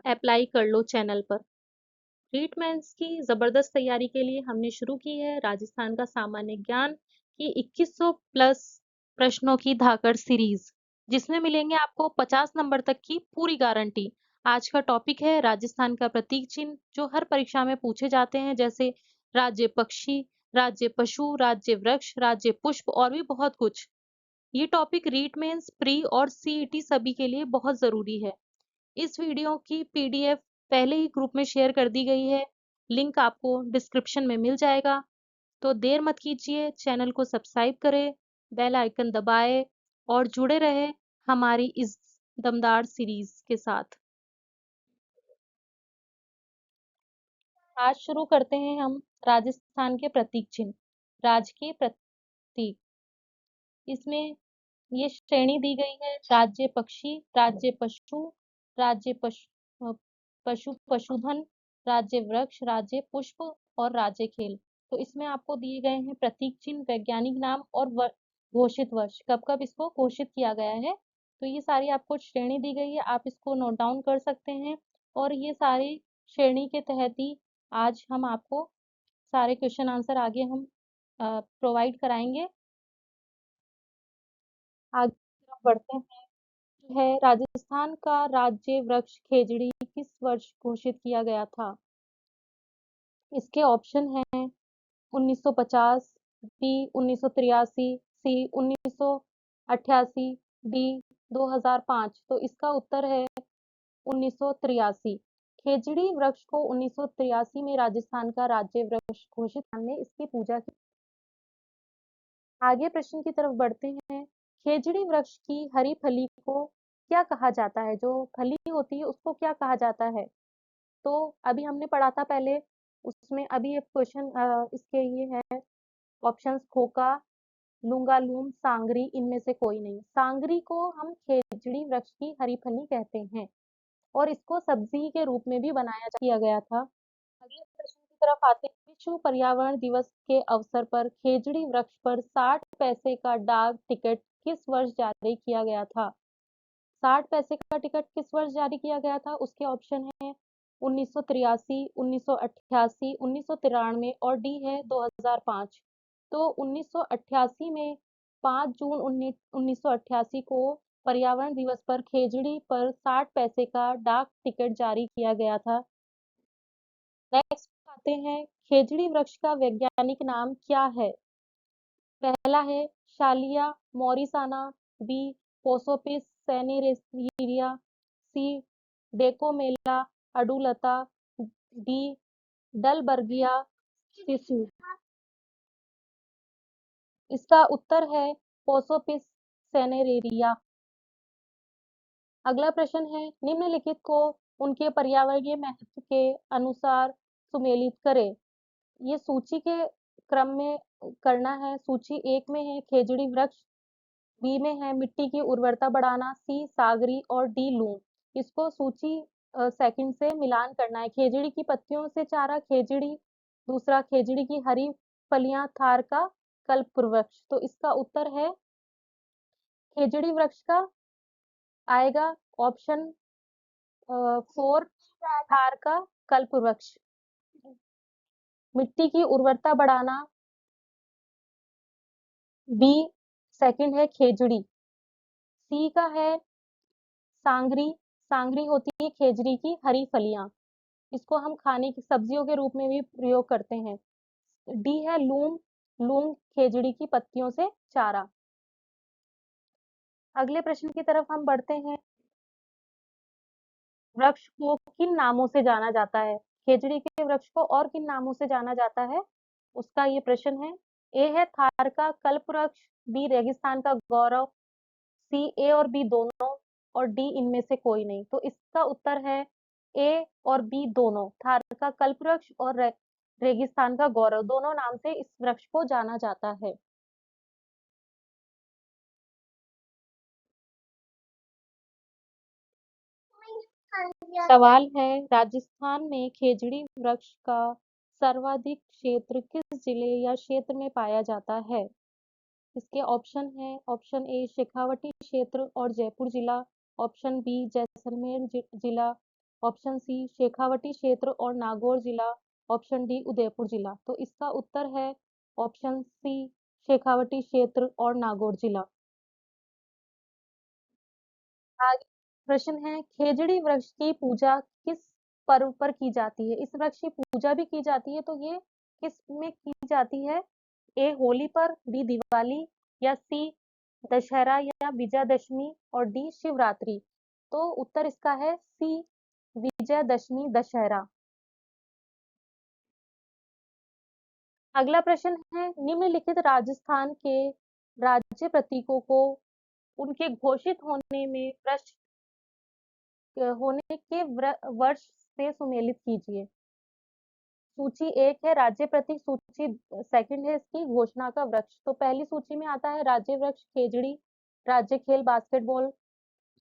Apply कर लो channel पर। REET mains की ज़बरदस्त तैयारी के लिए हमने शुरू की है राजस्थान का सामान्य ज्ञान की 2100 प्लस प्रश्नों की धाकड़ सीरीज, जिसमें मिलेंगे आपको 50 नंबर तक की पूरी गारंटी। आज का टॉपिक है राजस्थान का प्रतीक चिन्ह, जो हर परीक्षा में पूछे जाते हैं, जैसे राज्य पक्षी, राज्य पशु, राज्य वृक्ष, राज्य पुष्प और भी बहुत कुछ। ये टॉपिक रीट मेंस, प्री और सीईटी सभी के लिए बहुत जरूरी है। इस वीडियो की पीडीएफ पहले ही ग्रुप में शेयर कर दी गई है, लिंक आपको डिस्क्रिप्शन में मिल जाएगा। तो देर मत कीजिए, चैनल को सब्सक्राइब करें, बेल आइकन दबाएं और जुड़े रहे हमारी इस दमदार सीरीज के साथ। आज शुरू करते हैं हम राजस्थान के प्रतीक चिन्ह, राजकीय प्रतीक। इसमें ये श्रेणी दी गई है: राज्य पक्षी, राज्य पशु, राज्य पशुधन, राज्य वृक्ष, राज्य पुष्प और राज्य खेल। तो इसमें आपको दिए गए हैं प्रतीक चिन्ह, वैज्ञानिक नाम और घोषित वर्ष, कब कब इसको घोषित किया गया है। तो ये सारी आपको श्रेणी दी गई है, आप इसको नोट डाउन कर सकते हैं। और ये सारी श्रेणी के तहत ही आज हम आपको सारे क्वेश्चन आंसर आगे हम प्रोवाइड कराएंगे। आगे की तरफ बढ़ते हैं। राजस्थान का राज्य वृक्ष खेजड़ी किस वर्ष घोषित किया गया था? इसके ऑप्शन हैं 1950, बी 1983, सी 1988, डी 2005। तो इसका उत्तर है 1983। खेजड़ी वृक्ष को 1983 में राजस्थान का राज्य वृक्ष घोषित करने इसकी पूजा की। आगे प्रश्न की तरफ बढ़ते हैं। खेजड़ी वृक्ष की हरी फली को क्या कहा जाता है? जो फली होती है उसको क्या कहा जाता है? तो अभी हमने पढ़ा था पहले, उसमें अभी एक क्वेश्चन इसके ये है ऑप्शंस: खोका, लूंगालूम, सांगरी, इनमें से कोई नहीं। सांगरी को हम खेजड़ी वृक्ष की हरी फली कहते हैं और इसको सब्जी के रूप में भी बनाया किया गया था। अगले प्रश्न की तरफ आते हैं। विश्व पर्यावरण दिवस के अवसर पर खेजड़ी वृक्ष पर 60 पैसे का डाक टिकट किस वर्ष जारी किया गया था? 60 पैसे का टिकट किस वर्ष जारी किया गया था? उसके ऑप्शन है 1983, 1988, 1993 और डी है 2005। तो 1988 में 5 जून 1988 को पर्यावरण दिवस पर खेजड़ी पर 60 पैसे का डाक टिकट जारी किया गया था। नेक्स्ट आते हैं, खेजड़ी वृक्ष का वैज्ञानिक नाम क्या है? पहला है शालिया मॉरिसाना, बी पोसोपिस सेनेरेरिया, सी डेकोमेला अडुलता, डी डलबर्गिया सिसु। इसका उत्तर है पोसोपिस सेनेरेरिया। अगला प्रश्न है, निम्नलिखित को उनके पर्यावरणीय महत्व के अनुसार सुमेलित करें। ये सूची के क्रम में करना है। सूची 1 में है खेजड़ी वृक्ष, बी में है मिट्टी की उर्वरता बढ़ाना, सी सागरी और डी लूम। इसको सूची सेकंड से मिलान करना है। खेजड़ी की पत्तियों से चारा खेजड़ी, दूसरा खेजड़ी की हरी फलियां थार का कल्पवृक्ष। तो इसका उत्तर है खेजड़ी वृक्ष का आएगा ऑप्शन 4 थार का कल्पवृक्ष। मिट्टी की उर्वरता बढ़ाना बी सेकंड है खेजड़ी। सी का है सांगरी, सांगरी होती है खेजड़ी की हरी फलियां, इसको हम खाने की सब्जियों के रूप में भी प्रयोग करते हैं। डी है लूम, लूम खेजड़ी की पत्तियों से चारा। अगले प्रश्न की तरफ हम बढ़ते हैं। वृक्ष को किन नामों से जाना जाता है? खेजड़ी के वृक्ष को और किन नामों से जाना जाता है? उसका ये प्रश्न है। ए है थार का कल्पवृक्ष, बी रेगिस्तान का गौरव, सी ए और बी दोनों और डी इनमें से कोई नहीं। तो इसका उत्तर है ए और बी दोनों। थार का कल्पवृक्ष और रेगिस्तान का गौरव, दोनों नाम से इस वृक्ष को जाना जाता है। सवाल है, राजस्थान में खेजड़ी वृक्ष का सर्वाधिक क्षेत्र किस जिले या क्षेत्र में पाया जाता है? इसके ऑप्शन है, ऑप्शन ए शेखावटी क्षेत्र और जयपुर जिला, ऑप्शन बी जैसलमेर जिला, ऑप्शन सी शेखावटी क्षेत्र और नागौर जिला, ऑप्शन डी उदयपुर जिला। तो इसका उत्तर है ऑप्शन सी शेखावटी क्षेत्र और नागौर जिला। आगे प्रश्न है खेजड़ी वृक्ष की पूजा किस पर्व पर की जाती है? इस वृक्ष की पूजा भी की जाती है, तो ये किस में की जाती है? ए होली पर, बी दिवाली, या सी दशहरा या विजयदशमी, और डी शिवरात्रि। तो उत्तर इसका है सी विजयदशमी दशहरा। अगला प्रश्न है निम्नलिखित राजस्थान के राज्य प्रतीकों को उनके घोषित होने में होने के वर्ष से सुमेलित कीजिए। सूची एक है राज्य प्रतीक, सूची सेकंड है इसकी घोषणा का वृक्ष। तो पहली सूची में आता है राज्य वृक्ष खेजड़ी, राज्य खेल बास्केटबॉल,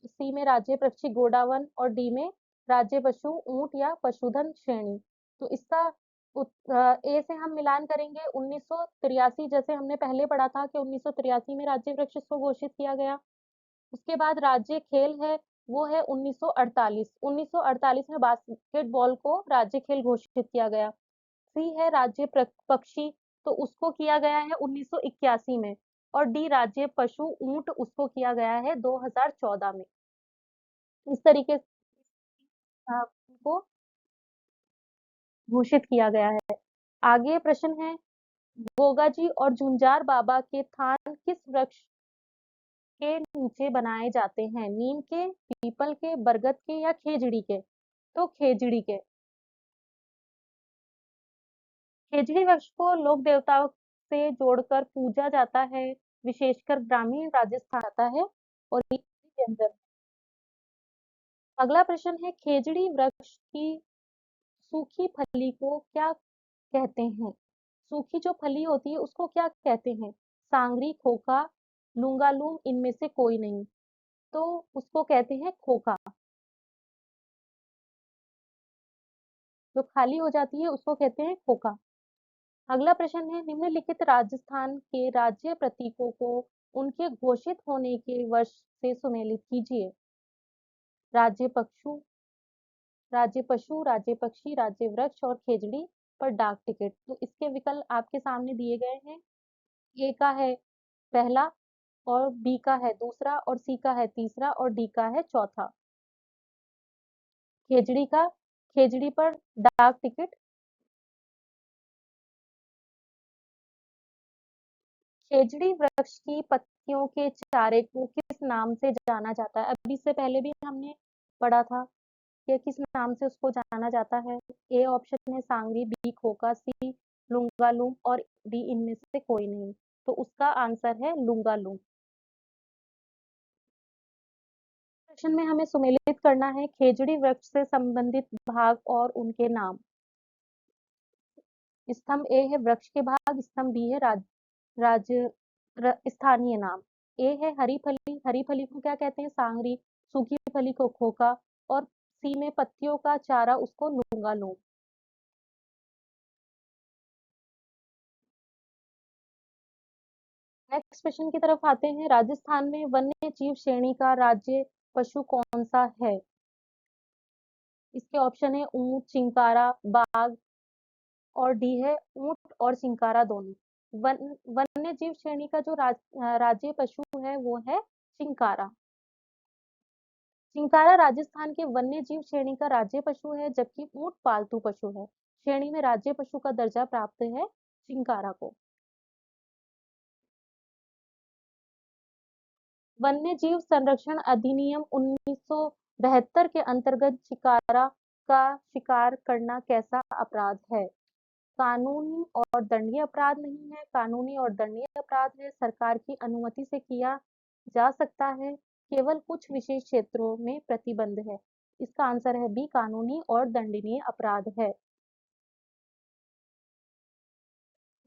सी में राज्य पक्षी गोडावन, और डी में राज्य पशु ऊंट या पशुधन श्रेणी। तो इसका ए से हम मिलान करेंगे 1983, जैसे हमने पहले पढ़ा था कि 1983 में राज्य वृक्ष को घोषित किया गया। उसके बाद राज्य खेल है वो है 1948, 1948 में बास्केटबॉल को राज्य खेल घोषित किया गया। सी है राज्य पक्षी, तो उसको किया गया है 1981 में, और डी राज्य पशु ऊंट उसको किया गया है 2014 में। इस तरीके से उनको घोषित किया गया है। आगे प्रश्न है गोगाजी और झुंझार बाबा के थान किस वृक्ष के नीचे बनाए जाते हैं? नीम के, पीपल के, बरगद के, या खेजड़ी के? तो खेजड़ी के। खेजड़ी वृक्ष को लोक देवताओं से जोड़कर पूजा जाता है, विशेषकर ग्रामीण राजस्थान आता है, और ये व्यंजन। अगला प्रश्न है खेजड़ी वृक्ष की सूखी फली को क्या कहते हैं? सूखी जो फली होती है उसको क्या कहते हैं? सांगरी, खोखा, लूंगालूम, इनमें से कोई नहीं। तो उसको कहते हैं खोखा। जो खाली हो जाती है उसको कहते हैं खोखा। अगला प्रश्न है निम्नलिखित राजस्थान के राज्य प्रतीकों को उनके घोषित होने के वर्ष से सुमेलित कीजिए। राज्य पशु, राज्य पशु, राज्य पक्षी, राज्य वृक्ष, और खेजड़ी पर डाक टिकट। तो इसके विकल्प आपके सामने दिए गए हैं। ए का है पहला, और बी का है दूसरा, और सी का है तीसरा, और डी का है चौथा। खेजड़ी का, खेजड़ी पर डाक टिकट। खेजड़ी वृक्ष की पत्तियों के चारे को किस नाम से जाना जाता है? अभी इससे पहले भी हमने पढ़ा था कि किस नाम से उसको जाना जाता है। ए ऑप्शन है सांगरी, बी खोका, सी लुंगालूम, और डी इनमें से कोई नहीं। तो उसका आंसर है लुंगालूम। प्रश्न में हमें सुमेलित करना है खेजड़ी वृक्ष से संबंधित भाग और उनके नाम। स्तंभ ए है वृक्ष के भाग, स्तंभ बी है राज्य स्थानीय नाम। ए है हरी फली, हरी फली को क्या कहते हैं? सांगरी, सूखी फली को खोखा, और सी में पत्तियों का चारा उसको लूंगालूम। नेक्स्ट क्वेश्चन की तरफ आते हैं। राजस्थान में वन्य जीव श्रेणी का राज्य पशु कौन सा है? इसके ऑप्शन है ऊंट, चिंकारा, बाघ, और डी है ऊंट और चिंकारा दोनों। वन्य जीव श्रेणी का जो राज्य पशु है वो है चिंकारा। चिंकारा राजस्थान के वन्य जीव श्रेणी का राज्य पशु है, जबकि ऊंट पालतू पशु है। श्रेणी में राज्य पशु का दर्जा प्राप्त है चिंकारा को। वन्य जीव संरक्षण अधिनियम 1972 के अंतर्गत चिंकारा का शिकार करना कैसा अपराध है? कानूनी और दंडनीय अपराध नहीं है, कानूनी और दंडनीय अपराध है, सरकार की अनुमति से किया जा सकता है, केवल कुछ विशेष क्षेत्रों में प्रतिबंध है। इसका आंसर है बी कानूनी और दंडनीय अपराध है।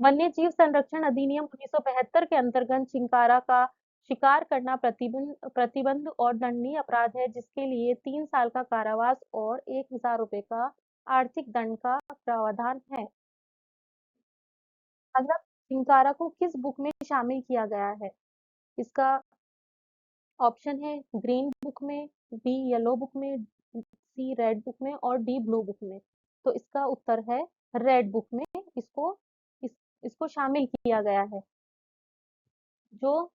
वन्य जीव संरक्षण अधिनियम 1972 के अंतर्गत चिंकारा का शिकार करना प्रतिबंध और दंडनीय अपराध है, जिसके लिए 3 साल का कारावास और 1,000 रुपए का आर्थिक दंड का प्रावधान है। अगला चिंकारा को किस बुक में शामिल किया गया है? इसका ऑप्शन है ग्रीन बुक में, बी येलो बुक में, सी रेड बुक में और डी ब्लू बुक में। तो इसका उत्तर है रेड बुक में इसको इस, इसको शामिल किया गया है, जो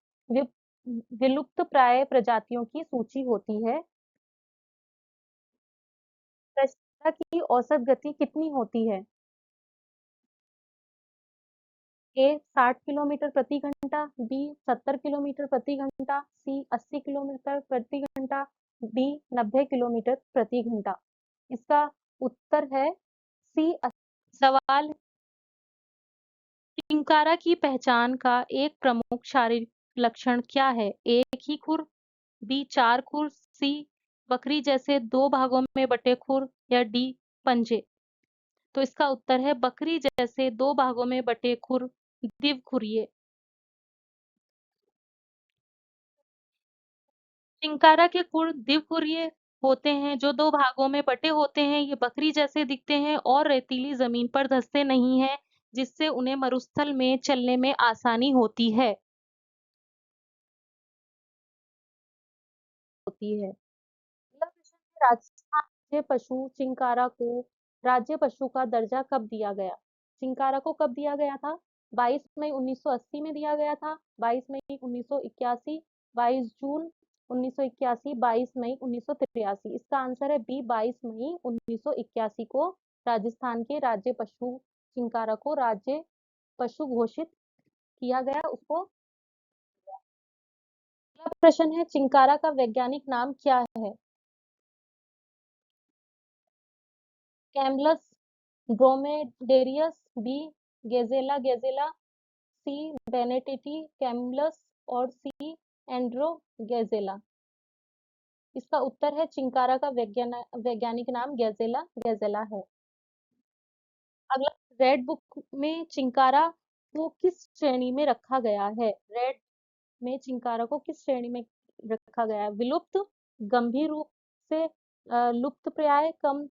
विलुप्त प्राय प्रजातियों की सूची होती है। प्रशिक्षुता की औसत गति कितनी होती है? ए 60 किलोमीटर प्रति घंटा, बी 70 किलोमीटर प्रति घंटा, सी 80 किलोमीटर प्रति घंटा, डी 90 किलोमीटर प्रति घंटा। इसका उत्तर है सी। सवाल, चिंकारा की पहचान का एक प्रमुख शारीरिक लक्षण क्या है? एक ही खुर, बी 4 खुर, सी बकरी जैसे 2 भागों में बटे खुर या डी पंजे। तो इसका उत्तर है बकरी जैसे 2 भागों में बटे खुर, द्विखुरीय। चिंकारा के खुर द्विखुरीय होते हैं, जो 2 भागों में बटे होते हैं। ये बकरी जैसे दिखते हैं और रेतीली जमीन पर धंसते नहीं हैं, जिससे उन्हें मरुस्थल में चलने में आसानी होती है। अगला प्रश्न है, राजस्थान राज्य पशु चिंकारा को राज्य पशु का दर्जा कब दिया गया? चिंकारा को कब दिया गया था? 22 मई 1980 में दिया गया था, 22 मई 1981, 22 जून 1981, 22 मई 1983। इसका आंसर है बी 22 मई 1981 को राजस्थान के राज्य पशु चिंकारा को राज्य पशु घोषित किया गया उसको। अगला प्रश्न है, चिंकारा का वैज्ञानिक नाम क्या है? कैमलस ड्रोमेडेरियस, बी गेजेला गेजेला, सी बेनेटेटी कैमलस और सी एंड्रो गेजेला। इसका उत्तर है चिंकारा का वैज्ञानिक नाम गेजेला गेजेला है। अगला, रेड बुक में चिंकारा को किस श्रेणी में रखा गया है? रेड में चिंकारा को किस श्रेणी में रखा गया है? विलुप्त, गंभीर रूप से लुप्तप्राय, कम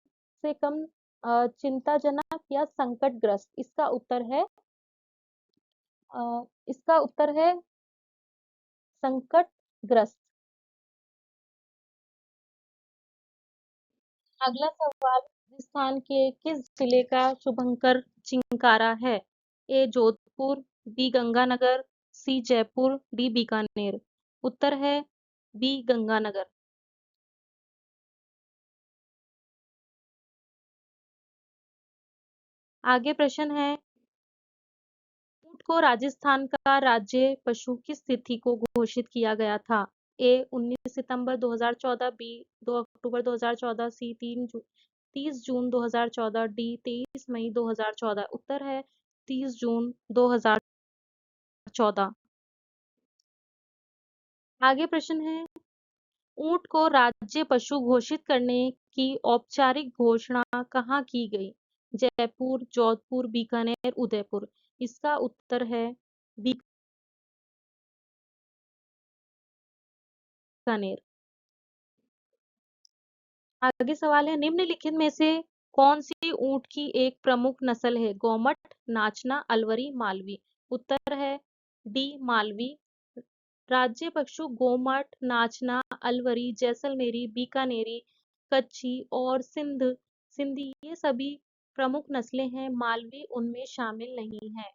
से कम चिंताजनक या संकटग्रस्त। इसका उत्तर है संकटग्रस्त। अगला सवाल, राजस्थान के किस जिले का शुभंकर चिंकारा है? ए जोधपुर, बी गंगानगर, सी जयपुर, डी बीकानेर। उत्तर है बी गंगानगर। आगे प्रश्न है, ऊंट को राजस्थान का राज्य पशु किस तिथि को घोषित किया गया था? ए 19 सितंबर 2014, बी 2 अक्टूबर 2014, सी 30 जून 2014, डी 23 मई 2014। उत्तर है 30 जून 2014। आगे प्रश्न है, ऊंट को राज्य पशु घोषित करने की औपचारिक घोषणा कहाँ की गई? जयपुर, जोधपुर, बीकानेर, उदयपुर। इसका उत्तर है बीकानेर। आगे सवाल है, निम्नलिखित में से कौन सी ऊंट की एक प्रमुख नस्ल है? गोमट, नाचना, अलवरी, मालवी। उत्तर है डी मालवी। राज्य पशु गोमट, नाचना, अलवरी, जैसलमेरी, बीकानेरी, कच्छी और सिंधी ये सभी प्रमुख नस्लें हैं, मालवी उनमें शामिल नहीं है।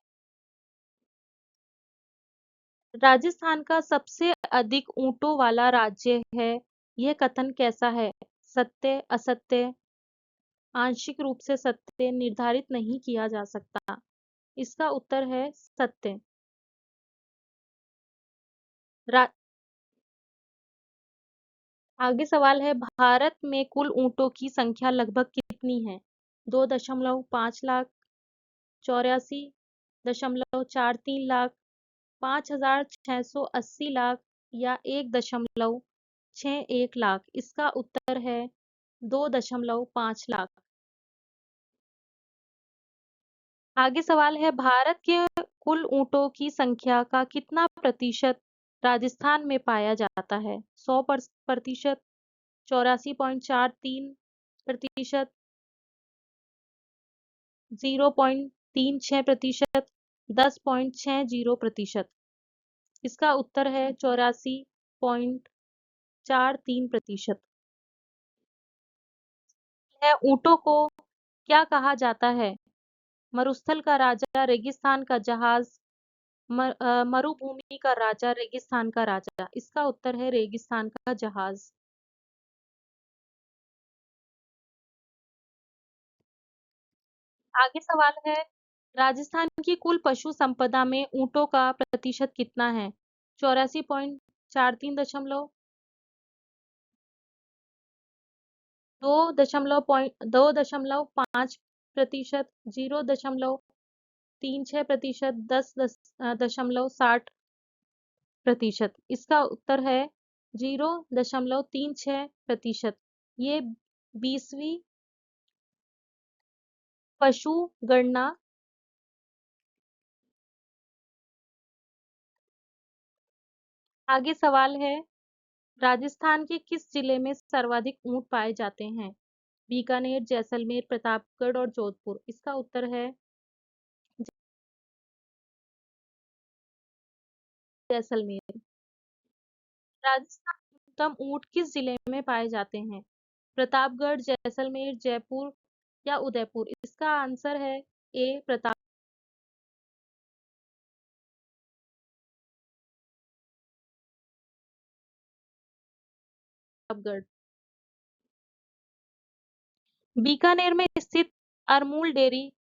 राजस्थान का सबसे अधिक ऊंटों वाला राज्य है, यह कथन कैसा है? सत्य, असत्य, आंशिक रूप से सत्य, निर्धारित नहीं किया जा सकता। इसका उत्तर है सत्य। रा, आगे सवाल है, भारत में कुल ऊंटों की संख्या लगभग कितनी है? 2.5 लाख, 84.43 लाख, 5,680 लाख या 1.61 लाख। इसका उत्तर है 2.5 लाख। आगे सवाल है, भारत के कुल ऊंटों की संख्या का कितना प्रतिशत राजस्थान में पाया जाता है? 100%, 84.43%, 0.36%, 10.60%। इसका उत्तर है 84.43%। है ऊँटों को क्या कहा जाता है? मरुस्थल का राजा, रेगिस्तान का जहाज, मरुभूमि का राजा, रेगिस्तान का राजा। इसका उत्तर है रेगिस्तान का जहाज। आगे सवाल है, राजस्थान की कुल पशु संपदा में ऊँटों का प्रतिशत कितना है? 84.43 2.5%, 0.36%, 10.60%। इसका उत्तर है 0.36%। ये 20वीं पशु गणना। आगे सवाल है, राजस्थान के किस जिले में सर्वाधिक ऊंट पाए जाते हैं? बीकानेर, जैसलमेर, प्रतापगढ़ और जोधपुर। इसका उत्तर है जैसलमेर। राजस्थान में न्यूनतम ऊंट किस जिले में पाए जाते हैं? प्रतापगढ़, जैसलमेर, जयपुर या उदयपुर। इसका आंसर है ए, प्रतापगढ़। बीकानेर में स्थित अरमूल डेयरी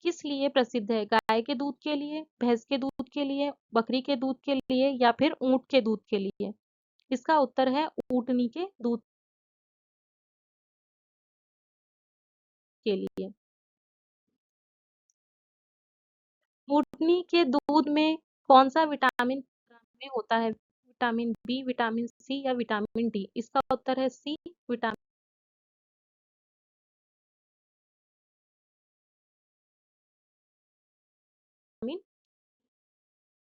किस लिए प्रसिद्ध है? गाय के दूध के लिए, भैंस के दूध के लिए, बकरी के दूध के लिए या फिर ऊंट के दूध के लिए? इसका उत्तर है ऊँटनी के दूध के लिए। ऊँटनी के दूध में कौन सा विटामिन में होता है? विटामिन बी, विटामिन सी या विटामिन डी? इसका उत्तर है सी, विटामिन।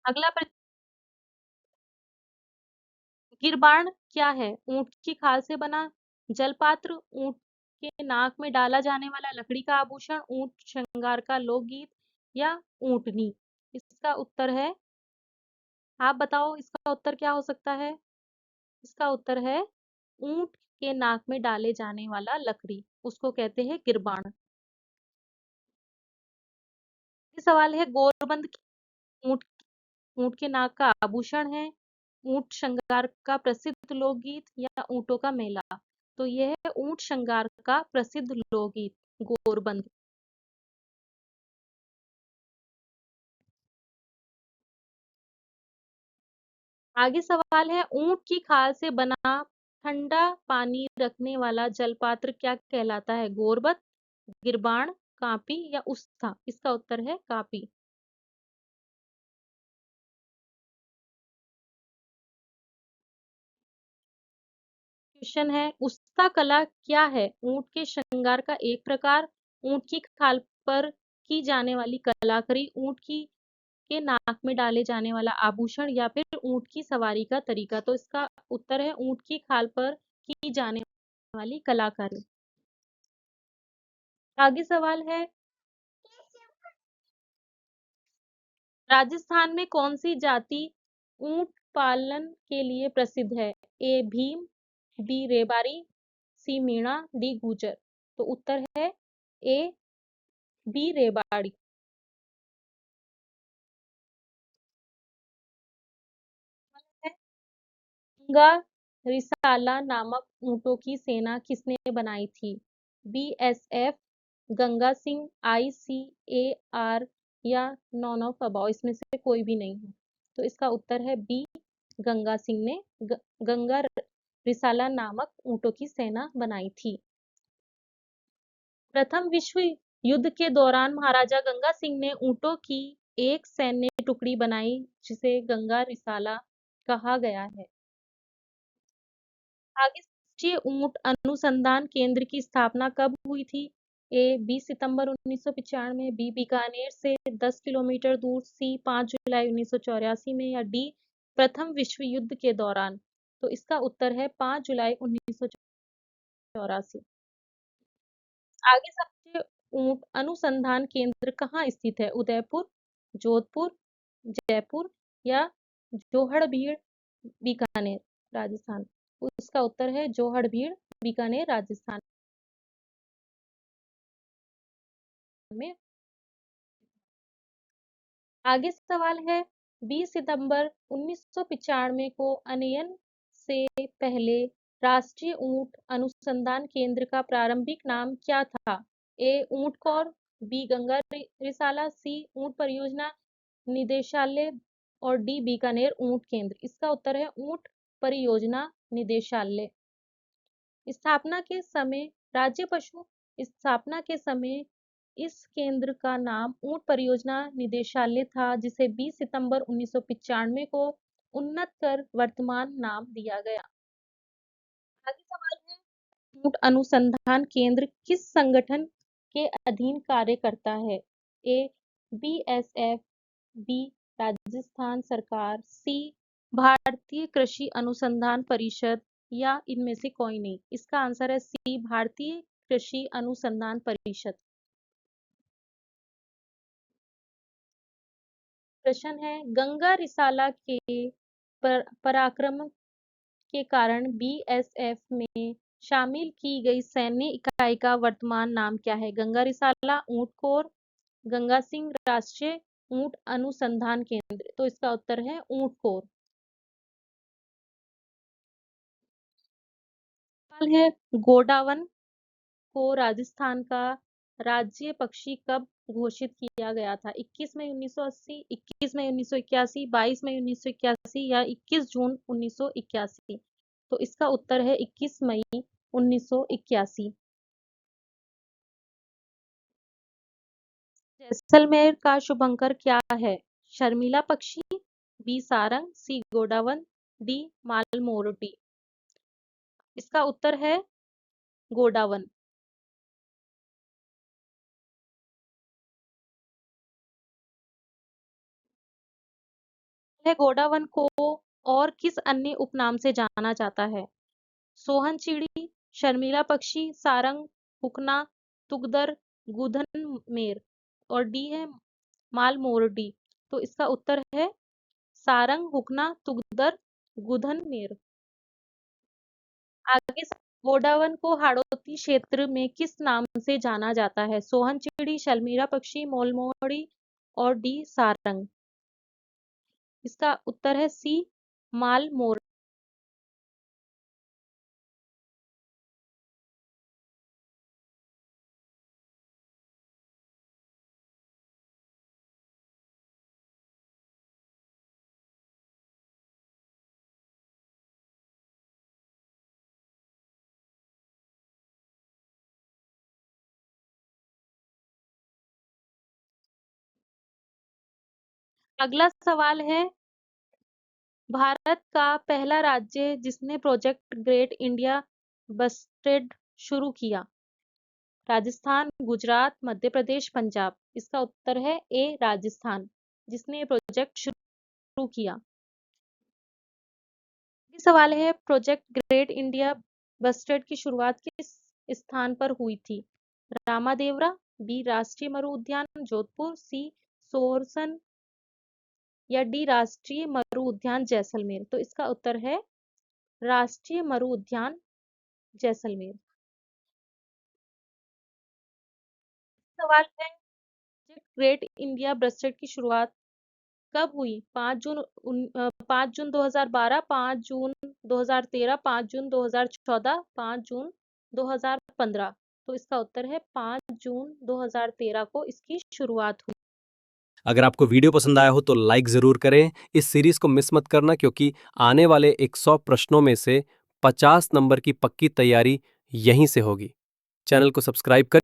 अगला प्रश्न, गिरबाण क्या है? ऊंट की खाल से बना जलपात्र, ऊंट के नाक में डाला जाने वाला लकड़ी का आभूषण, ऊंट श्रृंगार का लोकगीत या ऊंटनी? इसका उत्तर है, आप बताओ इसका उत्तर क्या हो सकता है? इसका उत्तर है ऊंट के नाक में डाले जाने वाला लकड़ी, उसको कहते हैं गिरबाण। ये सवाल है, गोरबंद ऊंट ऊंट के नाक का आभूषण है, ऊंट श्रृंगार का प्रसिद्ध लोकगीत या ऊंटों का मेला? तो यह है ऊंट श्रृंगार का प्रसिद्ध लोकगीत, गोरबंद। आगे सवाल है, ऊंट की खाल से बना ठंडा पानी रखने वाला जलपात्र क्या कहलाता है? गोरबत, गिरबाण, कापी या उस्ता? इसका उत्तर है कापी। क्वेश्चन है, उस्ता कला क्या है? ऊंट के श्रृंगार का एक प्रकार, ऊंट की खाल पर की जाने वाली कलाकारी, ऊंट की के नाक में डाले जाने वाला आभूषण या फिर ऊंट की सवारी का तरीका? तो इसका उत्तर है ऊंट की खाल पर की जाने वाली कलाकारी। आगे सवाल है, राजस्थान में कौन सी जाति ऊंट पालन के लिए प्रसिद्ध है? ए भीम, बी रेबारी, सी मीणा, डी गुजर। तो उत्तर है ए, बी रेबाड़ी। गंगा रिसाला नामक ऊंटों की सेना किसने बनाई थी? बीएसएफ, गंगा सिंह, आईसीएआर या नॉन ऑफ अबाउ? इसमें से कोई भी नहीं है। तो इसका उत्तर है बी, गंगा सिंह ने गंगा रिसाला नामक ऊंटों की सेना बनाई थी। प्रथम विश्व युद्ध के दौरान महाराजा गंगा सिंह ने ऊंटों की एक सैन्य टुकड़ी बनाई जिसे गंगा रिसाला कहा गया है। आगे, राष्ट्रीय ऊंट अनुसंधान केंद्र की स्थापना कब हुई थी? ए 20 सितंबर 1995 में, बी बीकानेर से 10 किलोमीटर दूर, सी 5 जुलाई 1984 में या डी प्रथम विश्व युद्ध के दौरान? तो इसका उत्तर है 5 जुलाई 1984। आगे सबसे ऊंट अनुसंधान केंद्र कहाँ स्थित है? उदयपुर, जोधपुर, जयपुर या जोहड़बीड़, बीकानेर, राजस्थान? उसका उत्तर है जोहड़बीड़, बीकानेर, राजस्थान। में। आगे सवाल है, 20 सितंबर 1995 को अनयन से पहले राष्ट्रीय ऊंट अनुसंधान केंद्र का प्रारंभिक नाम क्या था? ए ऊंट कौर, बी गंगा रिसाला, सी ऊंट परियोजना निदेशालय और डी बीकानेर ऊंट केंद्र। इसका उत्तर है ऊंट परियोजना निदेशालय। स्थापना के समय राज्य पशु स्थापना के समय इस केंद्र का नाम ऊंट परियोजना निदेशालय था, जिसे 20 सितंबर 1995 को उन्नत कर वर्तमान नाम दिया गया। आगे सवाल है, ऊंट अनुसंधान केंद्र किस संगठन के अधीन कार्य करता है? ए बीएसएफ, बी राजस्थान सरकार, सी भारतीय कृषि अनुसंधान परिषद या इनमें से कोई नहीं। इसका आंसर है सी भारतीय कृषि अनुसंधान परिषद। प्रश्न है, गंगा रिसाला के पराक्रम के कारण बीएसएफ में शामिल की गई सैन्य इकाई का वर्तमान नाम क्या है? गंगा रिसाला, ऊंट कोर, गंगा सिंह राष्ट्रीय ऊंट अनुसंधान केंद्र। तो इसका उत्तर है ऊंट कोर। सवाल है, गोडावन को राजस्थान का राज्य पक्षी कब घोषित किया गया था? 21 मई 1980, 21 मई 1981, 22 मई 1981 या 21 जून 1981। तो इसका उत्तर है 21 मई 1981। जैसलमेर का शुभंकर क्या है? शर्मिला पक्षी, बी सारंग, सी गोडावन, डी मालमोरटी। इसका उत्तर है गोडावन। गोडावन को और किस अन्य उपनाम से जाना जाता है? सोहन चिड़ी, शर्मिला पक्षी, सारंग, हुकना, तुगदर, गुधनमेर और डी है मालमोरडी। तो इसका उत्तर है सारंग, हुकना, तुगदर, गुधनमेर। आगे गोडावन को हाड़ौती क्षेत्र में किस नाम से जाना जाता है? सोहन चिड़ी, शर्मिला पक्षी, मोलमोड़ी और डी सारंग। इसका उत्तर है सी मालमोर। अगला सवाल है, भारत का पहला राज्य जिसने प्रोजेक्ट ग्रेट इंडिया बस्टेड शुरू किया? राजस्थान, गुजरात, मध्य प्रदेश, पंजाब। इसका उत्तर है ए राजस्थान, जिसने प्रोजेक्ट शुरू किया। सवाल है, प्रोजेक्ट ग्रेट इंडिया बस्टेड की शुरुआत किस स्थान पर हुई थी? रामादेवरा, बी राष्ट्रीय मरु उद्यान जोधपुर, सी सोरसन या डी राष्ट्रीय मरु उद्यान जैसलमेर। तो इसका उत्तर है राष्ट्रीय मरु उद्यान जैसलमेर। सवाल है, ग्रेट इंडिया ब्रेस्टेड की शुरुआत कब हुई? 5 जून 2012, 5 जून 2013, 5 जून 2014, 5 जून 2015। तो इसका उत्तर है 5 जून 2013 को इसकी शुरुआत हुई। अगर आपको वीडियो पसंद आया हो तो लाइक जरूर करें। इस सीरीज को मिस मत करना, क्योंकि आने वाले 100 प्रश्नों में से 50 नंबर की पक्की तैयारी यहीं से होगी। चैनल को सब्सक्राइब कर